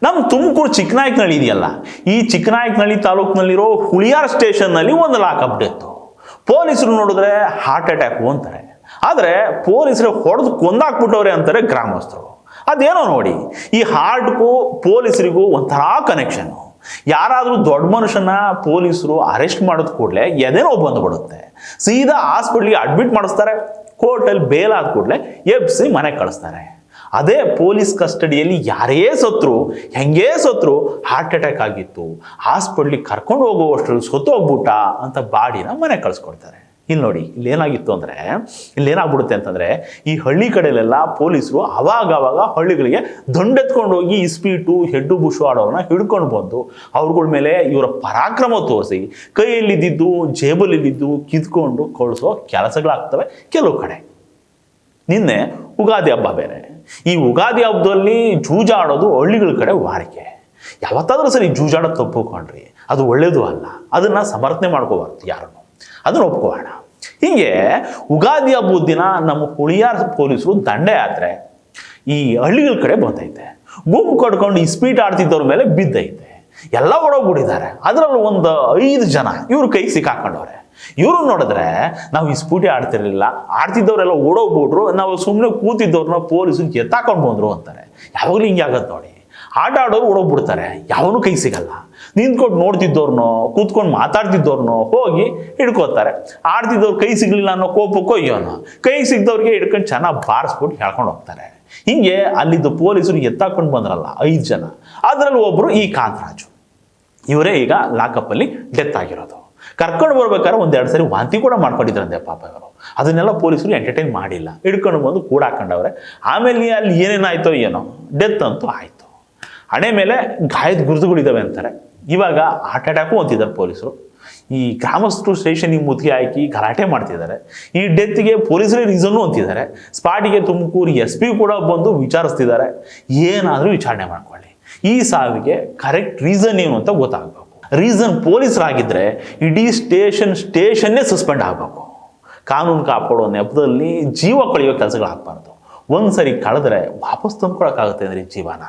ನಮ್ಮ ತುಮಕೂರು ಚಿಕ್ಕನಾಯಕನಹಳ್ಳಿ ಇದೆಯಲ್ಲ, ಈ ಚಿಕ್ಕನಾಯಕನಹಳ್ಳಿ ತಾಲೂಕಿನಲ್ಲಿರೋ ಹುಳಿಯಾರ್ ಸ್ಟೇಷನ್ನಲ್ಲಿ ಒಂದು ಲಾಕಪ್ ಡೆತ್ತು. ಪೊಲೀಸರು ನೋಡಿದ್ರೆ ಹಾರ್ಟ್ ಅಟ್ಯಾಕು ಅಂತಾರೆ, ಆದರೆ ಪೊಲೀಸರು ಹೊಡೆದು ಕೊಂದಾಕ್ಬಿಟ್ಟವ್ರೆ ಅಂತಾರೆ ಗ್ರಾಮಸ್ಥರು. ಅದೇನೋ ನೋಡಿ, ಈ ಹಾರ್ಟ್ಗೂ ಪೊಲೀಸರಿಗೂ ಒಂಥರ ಕನೆಕ್ಷನ್ನು. ಯಾರಾದರೂ ದೊಡ್ಡ ಮನುಷ್ಯನ ಪೊಲೀಸರು ಅರೆಸ್ಟ್ ಮಾಡೋದು ಕೂಡಲೇ ಎದೇನೋ ಬಂದುಬಿಡುತ್ತೆ, ಸೀದಾ ಹಾಸ್ಪಿಟ್ಲಿಗೆ ಅಡ್ಮಿಟ್ ಮಾಡಿಸ್ತಾರೆ, ಕೋರ್ಟಲ್ಲಿ ಬೇಲ್ ಆದ ಕೂಡಲೇ ಎಬ್ಸಿ ಮನೆಗೆ ಕಳಿಸ್ತಾರೆ. ಅದೇ ಪೊಲೀಸ್ ಕಸ್ಟಡಿಯಲ್ಲಿ ಯಾರೇ ಸತ್ರು, ಹೆಂಗೇ ಸತ್ರು, ಹಾರ್ಟ್ ಅಟ್ಯಾಕ್ ಆಗಿತ್ತು, ಹಾಸ್ಪಿಟ್ಲಿಗೆ ಕರ್ಕೊಂಡು ಹೋಗುವಷ್ಟರಲ್ಲಿ ಸತ್ತೋಗ್ಬಿಟ್ಟ ಅಂತ ಬಾಡಿನ ಮನೆಗೆ ಕಳಿಸ್ಕೊಡ್ತಾರೆ. ಇಲ್ಲಿ ನೋಡಿ, ಇಲ್ಲೇನಾಗಿತ್ತು ಅಂದರೆ, ಇಲ್ಲೇನಾಗ್ಬಿಡುತ್ತೆ ಅಂತಂದರೆ, ಈ ಹಳ್ಳಿ ಕಡೆಯಲ್ಲೆಲ್ಲ ಪೊಲೀಸರು ಅವಾಗವಾಗ ಹಳ್ಳಿಗಳಿಗೆ ದಂಡೆತ್ಕೊಂಡು ಹೋಗಿ ಇಸ್ಪೀಟು ಹೆಡ್ಡು ಬುಷು ಆಡೋರನ್ನ ಹಿಡ್ಕೊಂಡು ಬಂದು ಅವ್ರಗಳ ಮೇಲೆ ಇವರ ಪರಾಕ್ರಮ ತೋರಿಸಿ ಕೈಯಲ್ಲಿದ್ದು ಜೇಬಲ್ಲಿದ್ದು ಕಿತ್ಕೊಂಡು ಕಳಿಸೋ ಕೆಲಸಗಳಾಗ್ತವೆ ಕೆಲವು ಕಡೆ. ನಿನ್ನೆ ಉಗಾದಿ ಹಬ್ಬ ಬೇರೆ. ಈ ಉಗಾದಿ ಹಬ್ಬದಲ್ಲಿ ಜೂಜಾಡೋದು ಹಳ್ಳಿಗಳ ಕಡೆ ವಾಡಿಕೆ. ಯಾವತ್ತಾದ್ರೂ ಸರಿ ಜೂಜಾಡೋದು ತಪ್ಪುಕೊಂಡ್ರಿ, ಅದು ಒಳ್ಳೇದು ಅಲ್ಲ, ಅದನ್ನು ಸಮರ್ಥನೆ ಮಾಡ್ಕೋಬಾರ್ದು ಯಾರನ್ನು, ಅದನ್ನು ಒಪ್ಕೋಣ. ಹೀಗೆ ಉಗಾದಿ ಹಬ್ಬದ ದಿನ ನಮ್ಮ ಹುಳಿಯಾರ್ ಪೊಲೀಸರು ದಂಡಯಾತ್ರೆ ಈ ಹಳ್ಳಿಗಳ ಕಡೆ ಬಂದೈತೆ. ಗುಂಪು ಕಟ್ಕೊಂಡು ಇಸ್ಪೀಟ್ ಆಡ್ತಿದ್ದವ್ರ ಮೇಲೆ ಬಿದ್ದೈತೆ. ಎಲ್ಲ ಓಡೋಗ್ಬಿಟ್ಟಿದ್ದಾರೆ. ಅದರಲ್ಲೂ ಒಂದು 5 ಜನ ಇವ್ರ ಕೈಗೆ ಸಿಕ್ಕಾಕೊಂಡವ್ರೆ. ಇವರು ನೋಡಿದ್ರೆ ನಾವು ಇಸ್ಪೀಟೇ ಆಡ್ತಿರ್ಲಿಲ್ಲ, ಆಡ್ತಿದ್ದವರೆಲ್ಲ ಓಡೋಗ್ಬಿಟ್ರು, ನಾವು ಸುಮ್ಮನೆ ಕೂತಿದ್ದವ್ರನ್ನ ಪೊಲೀಸರು ಎತ್ತಾಕೊಂಡು ಬಂದರು ಅಂತಾರೆ. ಯಾವಾಗಲೂ ಹಿಂಗೆ ಆಗತ್ತೆ ನೋಡಿ. ಆಟ ಆಡೋರು ಓಡೋಗ್ಬಿಡ್ತಾರೆ, ಯಾವನು ಕೈ ಸಿಗಲ್ಲ. ನಿಂತ್ಕೊಂಡು ನೋಡ್ತಿದ್ದವ್ರನ್ನೋ ಕೂತ್ಕೊಂಡು ಮಾತಾಡ್ತಿದ್ದವ್ರನ್ನೋ ಹೋಗಿ ಹಿಡ್ಕೋತಾರೆ. ಆಡ್ತಿದ್ದವ್ರು ಕೈ ಸಿಗಲಿಲ್ಲ ಅನ್ನೋ ಕೋಪಕ್ಕೋ ಅಯ್ಯೋನೋ, ಕೈ ಸಿಗ್ದವ್ರಿಗೆ ಹಿಡ್ಕೊಂಡು ಚೆನ್ನಾಗಿ ಬಾರಿಸ್ಬಿಟ್ಟು ಹೇಳ್ಕೊಂಡು ಹೋಗ್ತಾರೆ. ಹಿಂಗೆ ಅಲ್ಲಿದ್ದು ಪೊಲೀಸರು ಎತ್ತಾಕೊಂಡು ಬಂದ್ರಲ್ಲ 5 ಜನ, ಅದರಲ್ಲಿ ಒಬ್ಬರು ಈ ಕಾಂತರಾಜು. ಇವರೇ ಈಗ ಲಾಕಪ್ಪಲ್ಲಿ ಡೆತ್ ಆಗಿರೋದು. ಕರ್ಕೊಂಡು ಬರ್ಬೇಕಾದ್ರೆ 1-2 ಸರಿ ವಾಂತಿ ಕೂಡ ಮಾಡ್ಕೊಂಡಿದ್ರಂತೆ ಪಾಪ ಇವರು. ಅದನ್ನೆಲ್ಲ ಪೊಲೀಸರು ಎಂಟರ್ಟೈನ್ ಮಾಡಿಲ್ಲ, ಹಿಡ್ಕೊಂಡು ಬಂದು ಕೂಡ ಹಾಕೊಂಡವ್ರೆ. ಆಮೇಲೆ ಅಲ್ಲಿ ಏನೇನಾಯ್ತೋ ಏನೋ, ಡೆತ್ ಅಂತೂ ಆಯಿತು. ಹಣೆ ಮೇಲೆ ಗಾಯದ ಗುರುತುಗಳಿದ್ದಾವೆ ಅಂತಾರೆ. ಇವಾಗ ಹಾರ್ಟ್ ಅಟ್ಯಾಕು ಅಂತಿದ್ದಾರೆ ಪೊಲೀಸರು. ಈ ಗ್ರಾಮಸ್ಥರು ಸ್ಟೇಷನ್ಗೆ ಮುತ್ತಿಗೆ ಹಾಕಿ ಗಲಾಟೆ ಮಾಡ್ತಿದ್ದಾರೆ. ಈ ಡೆತ್ಗೆ ಪೊಲೀಸರೇ ರೀಸನ್ನು ಅಂತಿದ್ದಾರೆ. ಸ್ಪಾಟಿಗೆ ತುಮಕೂರು SP ಕೂಡ ಬಂದು ವಿಚಾರಿಸ್ತಿದ್ದಾರೆ. ಏನಾದರೂ ವಿಚಾರಣೆ ಮಾಡ್ಕೊಳ್ಳಿ, ಈ ಸಾವಿಗೆ ಕರೆಕ್ಟ್ ರೀಸನ್ ಏನು ಅಂತ ಗೊತ್ತಾಗಬೇಕು. ರೀಸನ್ ಪೊಲೀಸರಾಗಿದ್ದರೆ ಇಡೀ ಸ್ಟೇಷನ್ನೇ ಸಸ್ಪೆಂಡ್ ಆಗಬೇಕು. ಕಾನೂನು ಕಾಪಾಡೋ ನೆಪದಲ್ಲಿ ಜೀವ ಕಳೆಯೋ ಕೆಲಸಗಳು ಆಗಬಾರ್ದು. ಒಂದ್ಸರಿ ಕಳೆದ್ರೆ ವಾಪಸ್ ತಂದ್ಕೊಳಕ್ಕಾಗುತ್ತೆ ಅಂದರೆ ಜೀವನ.